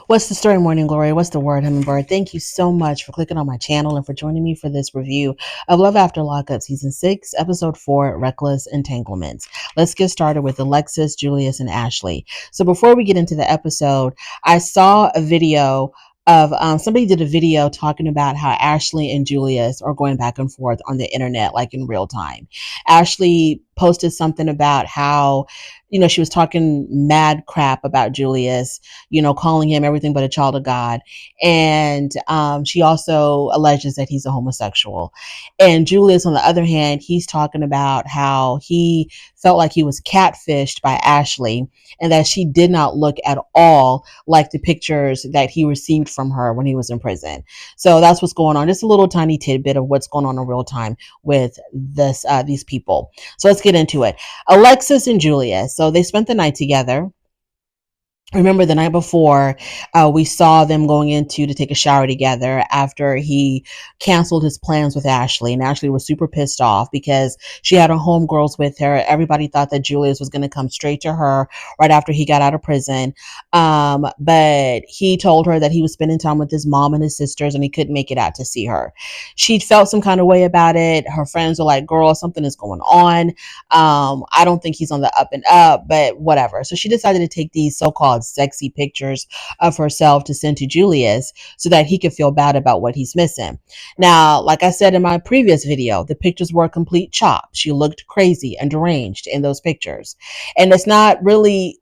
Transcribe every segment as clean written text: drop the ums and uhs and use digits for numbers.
What's the story, Morning Glory? What's the word, Hummingbird? Thank you so much for clicking on my channel and for joining me for this review of Love After Lockup Season 6, Episode 4, Reckless Entanglements. Let's get started with Alexis, Julius, and Ashley. So before we get into the episode, I saw a video of somebody did a video talking about how Ashley and Julius are going back and forth on the internet, like in real time. Ashley posted something about how, she was talking mad crap about Julius, calling him everything but a child of God. And she also alleges that he's a homosexual. And Julius, on the other hand, he's talking about how he felt like he was catfished by Ashley and that she did not look at all like the pictures that he received from her when he was in prison. So that's what's going on. Just a little tiny tidbit of what's going on in real time with these people. So let's get into it. Alexis and Julius. So they spent the night together. Remember the night before, we saw them going into to take a shower together after he canceled his plans with Ashley. And Ashley was super pissed off because she had her homegirls with her. Everybody thought that Julius was going to come straight to her right after he got out of prison. But he told her that he was spending time with his mom and his sisters and he couldn't make it out to see her. She felt some kind of way about it. Her friends were like, girl, something is going on. I don't think he's on the up and up, but whatever. So she decided to take these so-called sexy pictures of herself to send to Julius so that he could feel bad about what he's missing. Now, like I said in my previous video, the pictures were a complete chop. She looked crazy and deranged in those pictures. And it's not really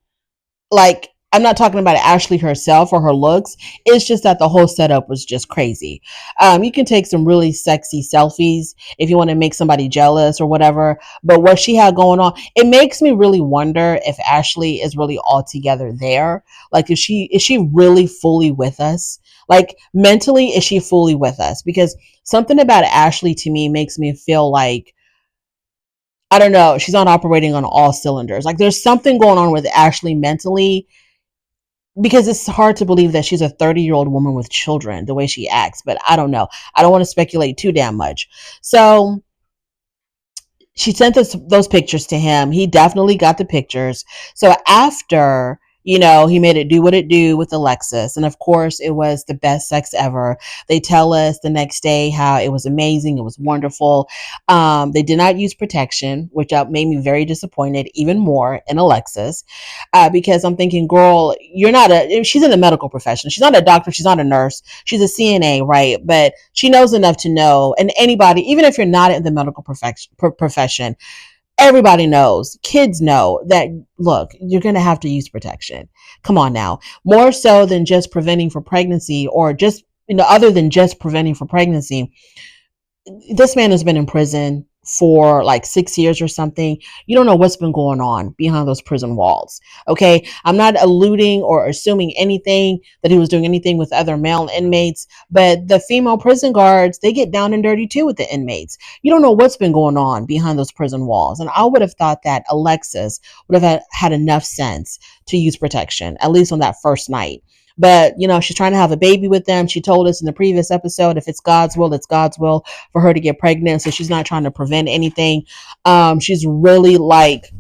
like, I'm not talking about Ashley herself or her looks. It's just that the whole setup was just crazy. You can take some really sexy selfies if you want to make somebody jealous or whatever. But what she had going on, it makes me really wonder if Ashley is really all together there. Like, is she really fully with us? Like, mentally, is she fully with us? Because something about Ashley to me makes me feel like, I don't know, she's not operating on all cylinders. Like, there's something going on with Ashley mentally, because it's hard to believe that she's a 30-year-old woman with children the way she acts. But I don't know. I don't want to speculate too damn much. So she sent those pictures to him. He definitely got the pictures. So after, he made it do what it do with Alexis. And of course, it was the best sex ever. They tell us the next day how it was amazing. It was wonderful. They did not use protection, which made me very disappointed even more in Alexis, because I'm thinking, girl, she's in the medical profession. She's not a doctor. She's not a nurse. She's a CNA, right? But she knows enough to know. And anybody, even if you're not in the medical profession, everybody knows, kids know that, look, you're going to have to use protection. Come on now. More so than just preventing for pregnancy, or just, other than just preventing for pregnancy. This man has been in prison for like 6 years or something. You don't know what's been going on behind those prison walls. Okay. I'm not alluding or assuming anything that he was doing anything with other male inmates, but the female prison guards, they get down and dirty too with the inmates. You don't know what's been going on behind those prison walls. And I would have thought that Alexis would have had enough sense to use protection, at least on that first night. But, she's trying to have a baby with them. She told us in the previous episode, if it's God's will, it's God's will for her to get pregnant. So she's not trying to prevent anything. She's really like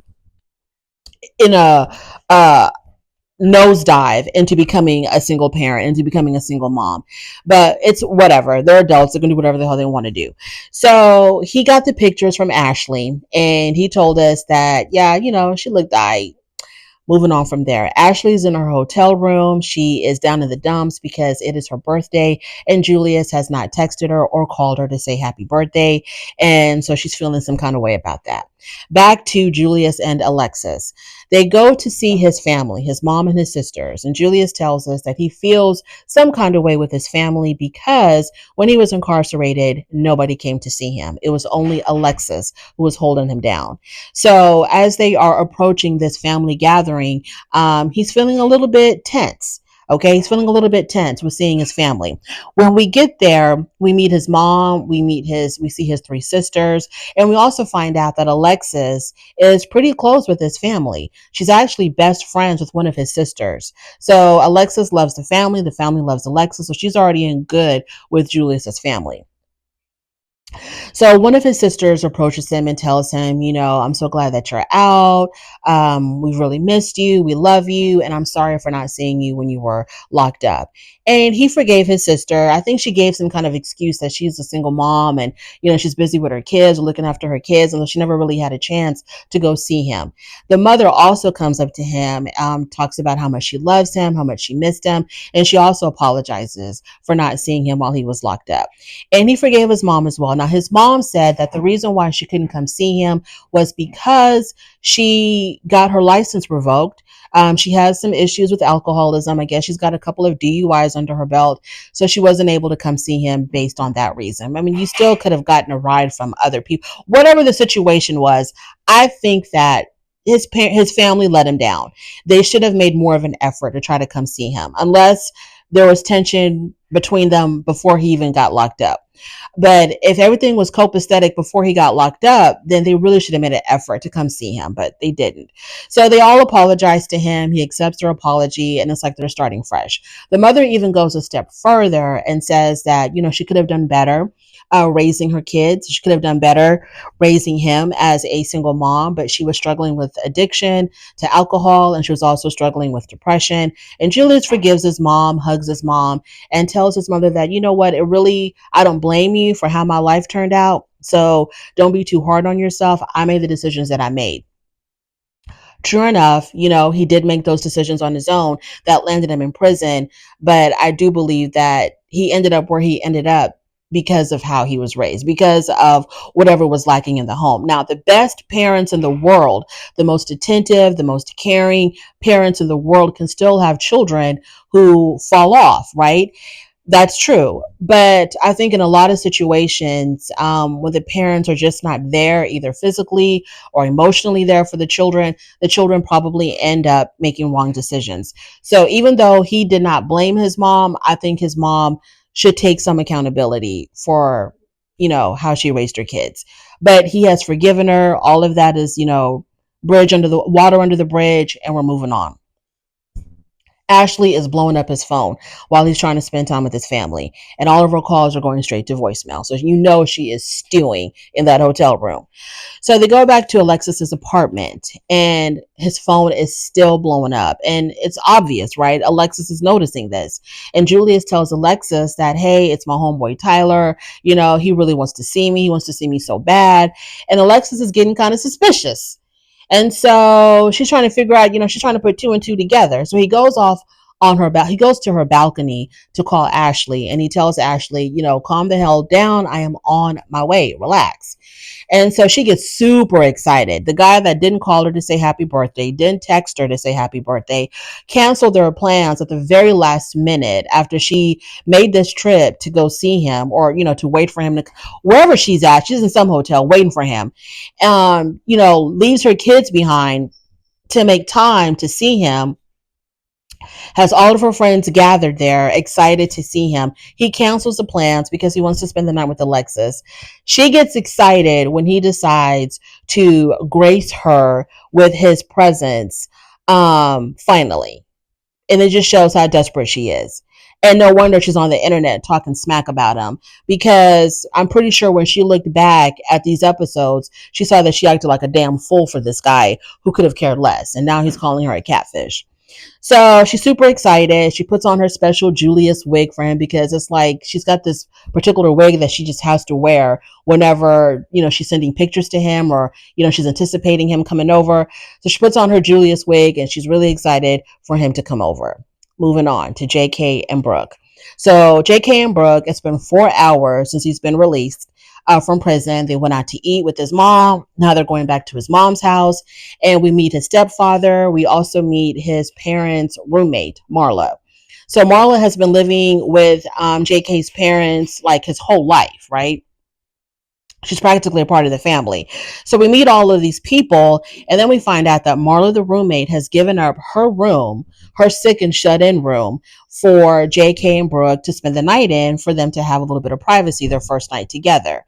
in a nosedive into becoming a single parent, into becoming a single mom. But it's whatever. They're adults. They're going to do whatever the hell they want to do. So he got the pictures from Ashley and he told us that, yeah, she looked Moving on from there, Ashley's in her hotel room. She is down in the dumps because it is her birthday and Julius has not texted her or called her to say happy birthday. And so she's feeling some kind of way about that. Back to Julius and Alexis. They go to see his family, his mom and his sisters. And Julius tells us that he feels some kind of way with his family because when he was incarcerated, nobody came to see him. It was only Alexis who was holding him down. So as they are approaching this family gathering, he's feeling a little bit tense. Okay, he's feeling a little bit tense with seeing his family. When we get there, we meet his mom, we see his three sisters, and we also find out that Alexis is pretty close with his family. She's actually best friends with one of his sisters. So Alexis loves the family loves Alexis, so she's already in good with Julius's family. So one of his sisters approaches him and tells him, I'm so glad that you're out. We've really missed you. We love you. And I'm sorry for not seeing you when you were locked up. And he forgave his sister. I think she gave some kind of excuse that she's a single mom and, she's busy with her kids, looking after her kids, and she never really had a chance to go see him. The mother also comes up to him, talks about how much she loves him, how much she missed him. And she also apologizes for not seeing him while he was locked up. And he forgave his mom as well. Now, his mom said that the reason why she couldn't come see him was because she got her license revoked. She has some issues with alcoholism. I guess she's got a couple of DUIs under her belt. So she wasn't able to come see him based on that reason. I mean, you still could have gotten a ride from other people. Whatever the situation was, I think that his family let him down. They should have made more of an effort to try to come see him, unless there was tension between them before he even got locked up. But if everything was copacetic before he got locked up, then they really should have made an effort to come see him, but they didn't. So they all apologize to him. He accepts their apology, and it's like they're starting fresh. The mother even goes a step further and says that, she could have done better raising her kids. She could have done better raising him as a single mom, but she was struggling with addiction to alcohol, and she was also struggling with depression. And Julius forgives his mom, hugs his mom, and tells his mother that, what, I don't blame you for how my life turned out. So don't be too hard on yourself. I made the decisions that I made. True enough, he did make those decisions on his own that landed him in prison. But I do believe that he ended up where he ended up because of how he was raised, because of whatever was lacking in the home. Now, the best parents in the world, the most attentive, the most caring parents in the world can still have children who fall off, right? That's true. But I think in a lot of situations, when the parents are just not there, either physically or emotionally there for the children probably end up making wrong decisions. So even though he did not blame his mom, I think his mom should take some accountability for, how she raised her kids. But he has forgiven her. All of that is, bridge under the water under the bridge, and we're moving on. Ashley is blowing up his phone while he's trying to spend time with his family, and all of her calls are going straight to voicemail. So she is stewing in that hotel room. So they go back to Alexis's apartment, and his phone is still blowing up, and it's obvious, right? Alexis is noticing this, and Julius tells Alexis that, hey, it's my homeboy Tyler. He really wants to see me. He wants to see me so bad, and Alexis is getting kind of suspicious. And so she's trying to figure out, she's trying to put two and two together. So he goes off on he goes to her balcony to call Ashley, and he tells Ashley, calm the hell down. I am on my way. Relax. And so she gets super excited. The guy that didn't call her to say happy birthday, didn't text her to say happy birthday, canceled their plans at the very last minute after she made this trip to go see him, or, to wait for him to wherever she's at. She's in some hotel waiting for him. Leaves her kids behind to make time to see him, has all of her friends gathered there, excited to see him. He cancels the plans because he wants to spend the night with Alexis. She gets excited when he decides to grace her with his presence, finally. And it just shows how desperate she is. And no wonder she's on the internet talking smack about him, because I'm pretty sure when she looked back at these episodes, she saw that she acted like a damn fool for this guy who could have cared less. And now he's calling her a catfish. So she's super excited. She puts on her special Julius wig for him, because it's like she's got this particular wig that she just has to wear whenever, she's sending pictures to him, or, she's anticipating him coming over. So she puts on her Julius wig, and she's really excited for him to come over. Moving on to JK and Brooke. So JK and Brooke, it's been 4 hours since he's been released from prison. They went out to eat with his mom. Now they're going back to his mom's house, and we meet his stepfather. We also meet his parents' roommate, Marla. So Marla has been living with JK's parents like his whole life, right? She's practically a part of the family. So we meet all of these people, and then we find out that Marla, the roommate, has given up her room, her sick and shut in room, for JK and Brooke to spend the night in, for them to have a little bit of privacy their first night together.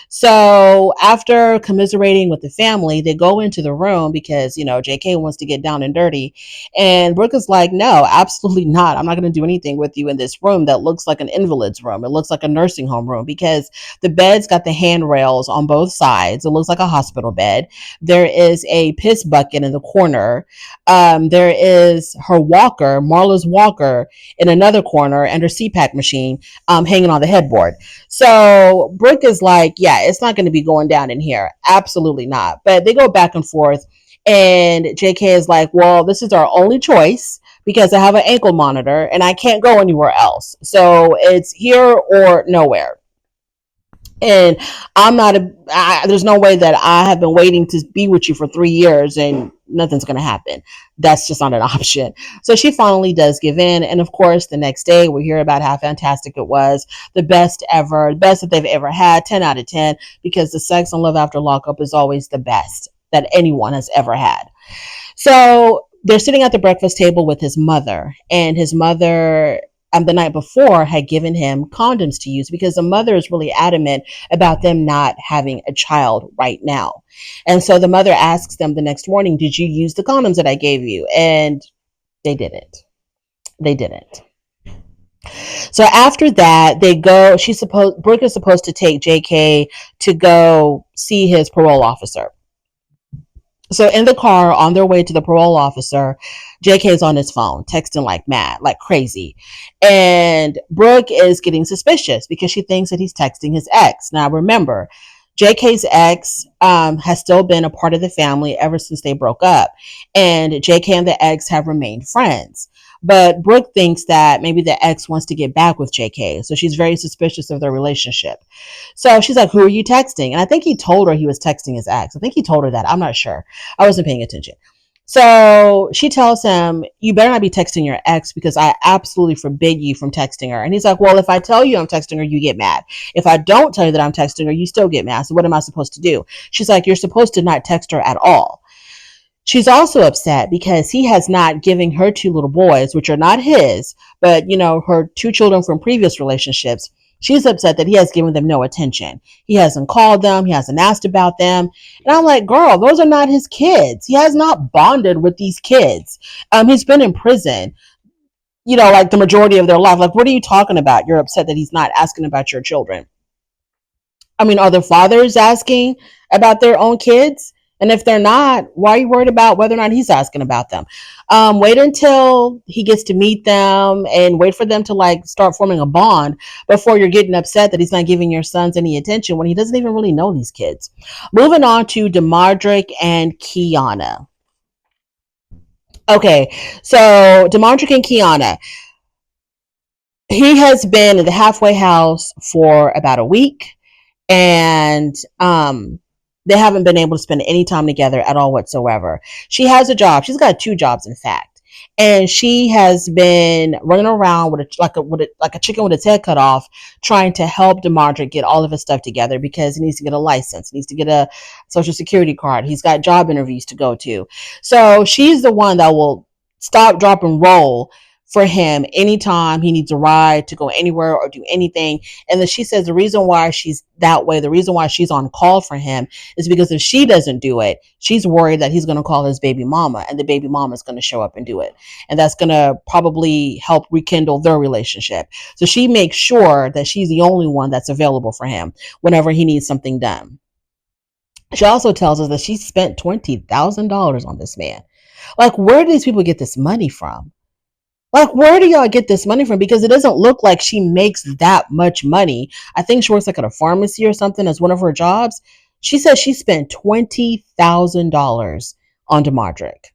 So after commiserating with the family, they go into the room because, JK wants to get down and dirty. And Brooke is like, no, absolutely not. I'm not going to do anything with you in this room that looks like an invalid's room. It looks like a nursing home room because the bed's got the handrails on both sides. It looks like a hospital bed. There is a piss bucket in the corner. There is her walker, Marla's walker, in another corner, and her CPAP machine hanging on the headboard. So Brooke is like, yeah, it's not going to be going down in here. Absolutely not. But they go back and forth. And JK is like, well, this is our only choice because I have an ankle monitor and I can't go anywhere else. So it's here or nowhere. And there's no way that I have been waiting to be with you for 3 years and nothing's going to happen. That's just not an option. So she finally does give in. And of course, the next day we hear about how fantastic it was. The best ever, the best that they've ever had, 10 out of 10, because the sex on Love After Lockup is always the best that anyone has ever had. So they're sitting at the breakfast table with his mother, and his mother the night before had given him condoms to use because the mother is really adamant about them not having a child right now. And so the mother asks them the next morning, did you use the condoms that I gave you? And they didn't. So after that, Brooke is supposed to take JK to go see his parole officer. So in the car on their way to the parole officer, JK is on his phone, texting like mad, like crazy. And Brooke is getting suspicious because she thinks that he's texting his ex. Now remember, JK's ex has still been a part of the family ever since they broke up. And JK and the ex have remained friends. But Brooke thinks that maybe the ex wants to get back with JK. So she's very suspicious of their relationship. So she's like, who are you texting? And I think he told her he was texting his ex. I think he told her that. I'm not sure. I wasn't paying attention. So she tells him, you better not be texting your ex because I absolutely forbid you from texting her. And he's like, well, if I tell you I'm texting her, you get mad. If I don't tell you that I'm texting her, you still get mad. So what am I supposed to do? She's like, you're supposed to not text her at all. She's also upset because he has not given her 2 little boys, which are not his, but, her 2 children from previous relationships. She's upset that he has given them no attention. He hasn't called them. He hasn't asked about them. And I'm like, girl, those are not his kids. He has not bonded with these kids. He's been in prison, like the majority of their life. Like, what are you talking about? You're upset that he's not asking about your children. I mean, are the fathers asking about their own kids? And if they're not, why are you worried about whether or not he's asking about them? Wait until he gets to meet them and wait for them to start forming a bond before you're getting upset that he's not giving your sons any attention when he doesn't even really know these kids. Moving on to Deontrick and Kiana. Okay, so Deontrick and Kiana. He has been in the halfway house for about a week, and they haven't been able to spend any time together at all whatsoever. She has a job. She's got 2 jobs, in fact. And she has been running around with a chicken with its head cut off, trying to help Deontrick get all of his stuff together because he needs to get a license. He needs to get a social security card. He's got job interviews to go to. So she's the one that will stop, drop, and roll for him anytime he needs a ride to go anywhere or do anything. And then she says the reason why she's that way, the reason why she's on call for him is because if she doesn't do it, she's worried that he's going to call his baby mama and the baby mama is going to show up and do it. And that's going to probably help rekindle their relationship. So she makes sure that she's the only one that's available for him whenever he needs something done. She also tells us that she spent $20,000 on this man. Like, where do these people get this money from? Like, where do y'all get this money from? Because it doesn't look like she makes that much money. I think she works at a pharmacy or something as one of her jobs. She says she spent $20,000 on Deontrick.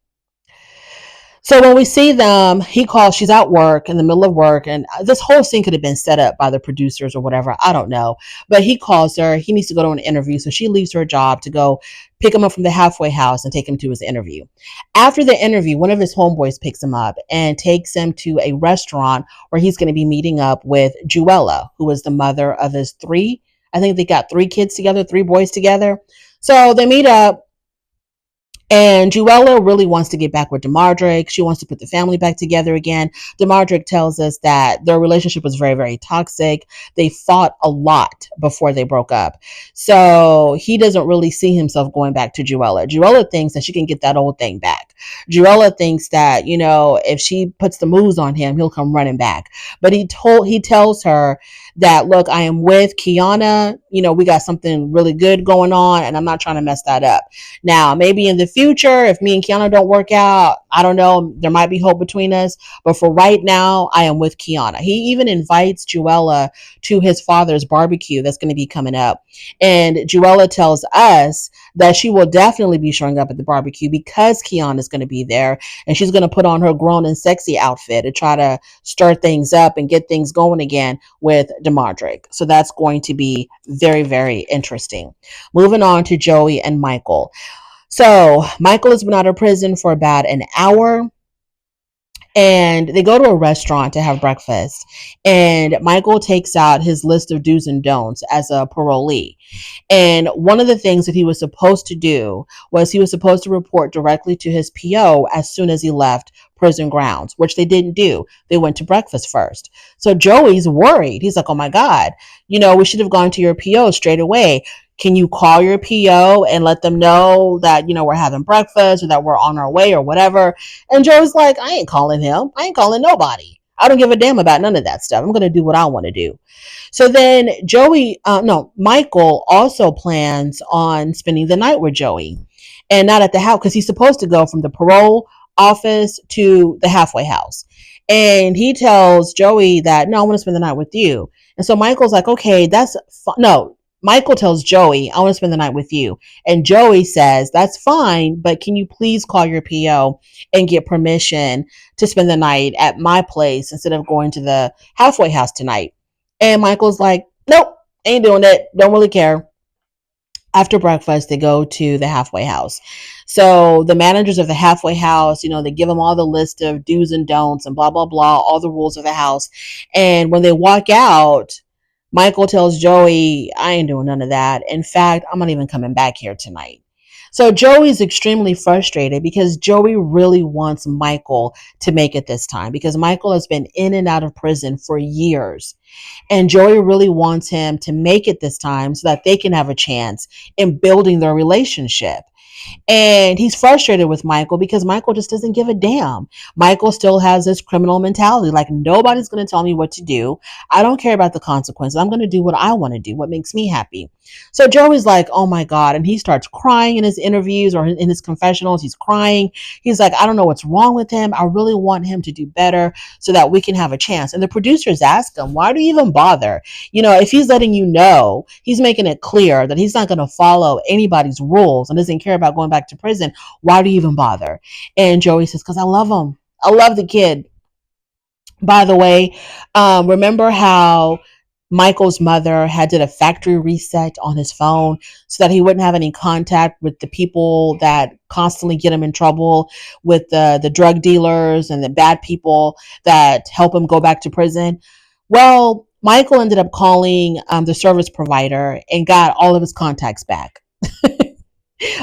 So when we see them, he calls, she's at work, in the middle of work, and this whole scene could have been set up by the producers or whatever. I don't know. But he calls her. He needs to go to an interview. So she leaves her job to go pick him up from the halfway house and take him to his interview. After the interview, one of his homeboys picks him up and takes him to a restaurant where he's going to be meeting up with Juella, who is the mother of his 3 I think they got 3 kids together, 3 boys together. So they meet up, and Juella really wants to get back with Deontrick. She wants to put the family back together again. Deontrick tells us that their relationship was very, very toxic. They fought a lot before they broke up. So he doesn't really see himself going back to Juella. Juella thinks that she can get that old thing back. Juella thinks that, if she puts the moves on him, he'll come running back. But he tells her that, look, I am with Kiana. We got something really good going on, and I'm not trying to mess that up. Now, maybe in the future, if me and Kiana don't work out, I don't know, there might be hope between us. But for right now, I am with Kiana. He even invites Juella to his father's barbecue that's going to be coming up. And Juella tells us that she will definitely be showing up at the barbecue because Kiana is going to be there. And she's going to put on her grown and sexy outfit to try to stir things up and get things going again with Deontrick. So that's going to be very, very interesting. Moving on to Joey and Michael. So Michael has been out of prison for about an hour, and they go to a restaurant to have breakfast. And Michael takes out his list of do's and don'ts as a parolee. And one of the things that he was supposed to do was he was supposed to report directly to his PO as soon as he left prison grounds, which they didn't do. They went to breakfast first. So Joey's worried. He's like, oh my God, we should have gone to your PO straight away. Can you call your PO and let them know that, we're having breakfast or that we're on our way or whatever? And Joey's like, I ain't calling him. I ain't calling nobody. I don't give a damn about none of that stuff. I'm going to do what I want to do. So then Michael also plans on spending the night with Joey, and not at the house, because he's supposed to go from the parole office to the halfway house. And he tells Joey that, no, I want to spend the night with you. And so Michael's like, okay, no. Michael tells Joey, I want to spend the night with you. And Joey says, that's fine, but can you please call your PO and get permission to spend the night at my place instead of going to the halfway house tonight? And Michael's like, nope, ain't doing it. Don't really care. After breakfast, they go to the halfway house. So the managers of the halfway house, they give them all the list of do's and don'ts and blah, blah, blah, all the rules of the house. And when they walk out, Michael tells Joey, I ain't doing none of that. In fact, I'm not even coming back here tonight. So Joey's extremely frustrated because Joey really wants Michael to make it this time, because Michael has been in and out of prison for years. And Joey really wants him to make it this time so that they can have a chance in building their relationship. And he's frustrated with Michael because Michael just doesn't give a damn. Michael still has this criminal mentality. Like, nobody's going to tell me what to do. I don't care about the consequences. I'm going to do what I want to do, what makes me happy. So Joey's like, oh my God. And he starts crying in his interviews or in his confessionals. He's crying. He's like, I don't know what's wrong with him. I really want him to do better so that we can have a chance. And the producers ask him, why do you even bother? If he's letting you know, he's making it clear that he's not going to follow anybody's rules and doesn't care about going back to prison. Why do you even bother? And Joey says, because I love him. I love the kid. By the way, remember how Michael's mother had did a factory reset on his phone so that he wouldn't have any contact with the people that constantly get him in trouble, with the drug dealers and the bad people that help him go back to prison? Well, Michael ended up calling the service provider and got all of his contacts back.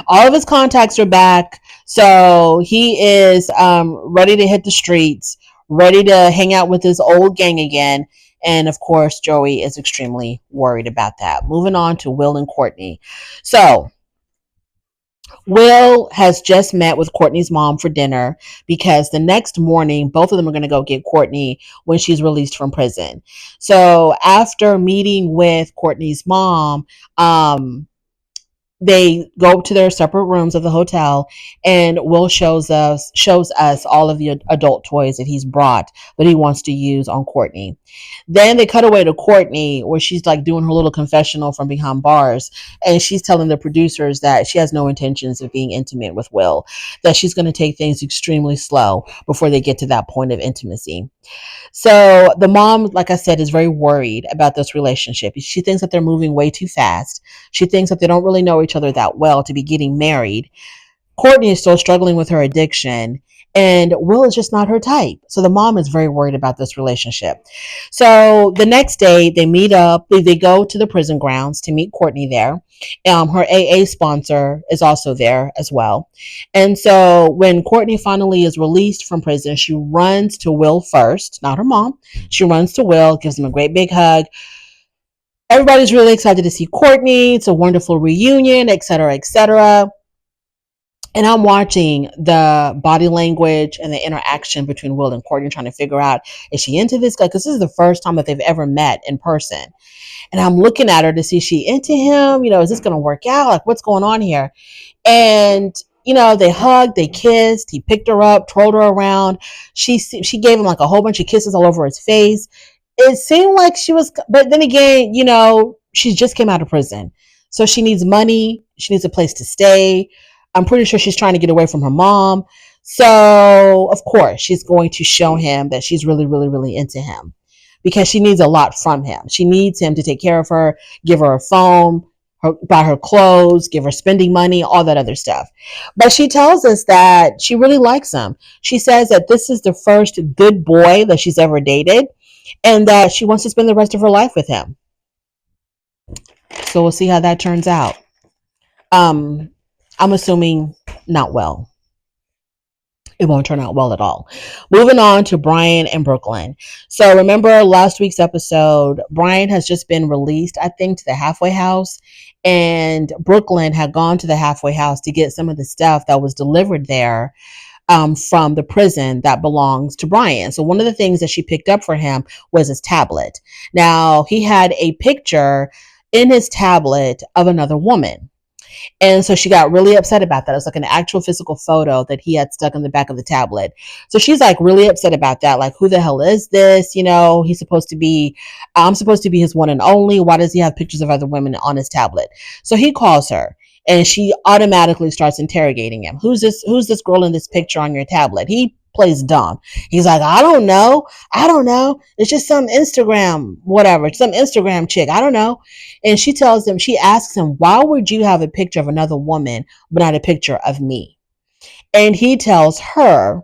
All of his contacts are back. So he is ready to hit the streets, ready to hang out with his old gang again. And of course, Joey is extremely worried about that. Moving on to Will and Courtnee. So Will has just met with Courtnee's mom for dinner because the next morning, both of them are going to go get Courtnee when she's released from prison. So after meeting with Courtnee's mom, they go to their separate rooms of the hotel, and Will shows us all of the adult toys that he's brought that he wants to use on Courtnee. Then they cut away to Courtnee, where she's like doing her little confessional from behind bars, and she's telling the producers that she has no intentions of being intimate with Will, that she's going to take things extremely slow before they get to that point of intimacy. So the mom, like I said, is very worried about this relationship. She thinks that they're moving way too fast. She thinks that they don't really know each other that well to be getting married. Courtnee is still struggling with her addiction. And Will is just not her type. So the mom is very worried about this relationship. So the next day they meet up. They go to the prison grounds to meet Courtney there. Her AA sponsor is also there as well. And so when Courtney finally is released from prison, she runs to Will first, not her mom. She runs to Will, gives him a great big hug. Everybody's really excited to see Courtney. It's a wonderful reunion, etc., etc. And I'm watching the body language and the interaction between Will and Courtney, trying to figure out, is she into this guy? Because this is the first time that they've ever met in person. And I'm looking at her to see, is she into him? Is this going to work out? Like, what's going on here? And they hugged, they kissed. He picked her up, twirled her around. She gave him like a whole bunch of kisses all over his face. It seemed like she was, but then again, she just came out of prison, so she needs money. She needs a place to stay. I'm pretty sure she's trying to get away from her mom. So of course she's going to show him that she's really, really, really into him, because she needs a lot from him. She needs him to take care of her, give her a phone, buy her clothes, give her spending money, all that other stuff. But she tells us that she really likes him. She says that this is the first good boy that she's ever dated, and that she wants to spend the rest of her life with him. So we'll see how that turns out. I'm assuming not well. It won't turn out well at all. Moving on to Brian and Brooklyn. So remember last week's episode, Brian has just been released, I think, to the halfway house. And Brooklyn had gone to the halfway house to get some of the stuff that was delivered there from the prison that belongs to Brian. So one of the things that she picked up for him was his tablet. Now, he had a picture in his tablet of another woman. And so she got really upset about that. It was like an actual physical photo that he had stuck in the back of the tablet. So she's like really upset about that. Like, who the hell is this? I'm supposed to be his one and only. Why does he have pictures of other women on his tablet? So he calls her, and she automatically starts interrogating him. Who's this girl in this picture on your tablet? He plays dumb. He's like, I don't know. It's just some Instagram, whatever, some Instagram chick. I don't know. And she asks him, why would you have a picture of another woman, but not a picture of me? And he tells her,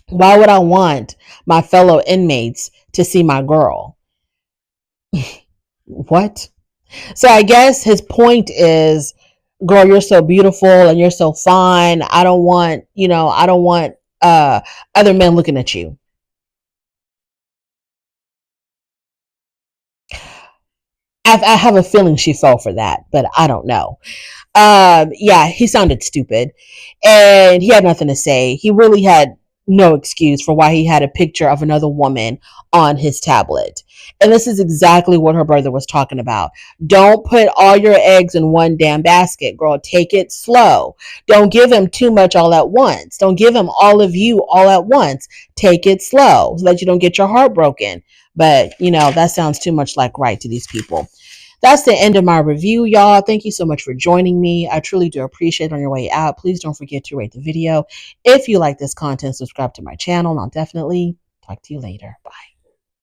why would I want my fellow inmates to see my girl? What? So I guess his point is, girl, you're so beautiful and you're so fine. I don't want other men looking at you. I have a feeling she fell for that, but I don't know. Yeah, he sounded stupid, and he had nothing to say. He really had no excuse for why he had a picture of another woman on his tablet. And this is exactly what her brother was talking about. Don't put all your eggs in one damn basket, girl. Take it slow. Don't give him too much all at once. Don't give him all of you all at once. Take it slow so that you don't get your heart broken. But, that sounds too much like right to these people. That's the end of my review, y'all. Thank you so much for joining me. I truly do appreciate it. On your way out, please don't forget to rate the video. If you like this content, subscribe to my channel, and I'll definitely talk to you later. Bye.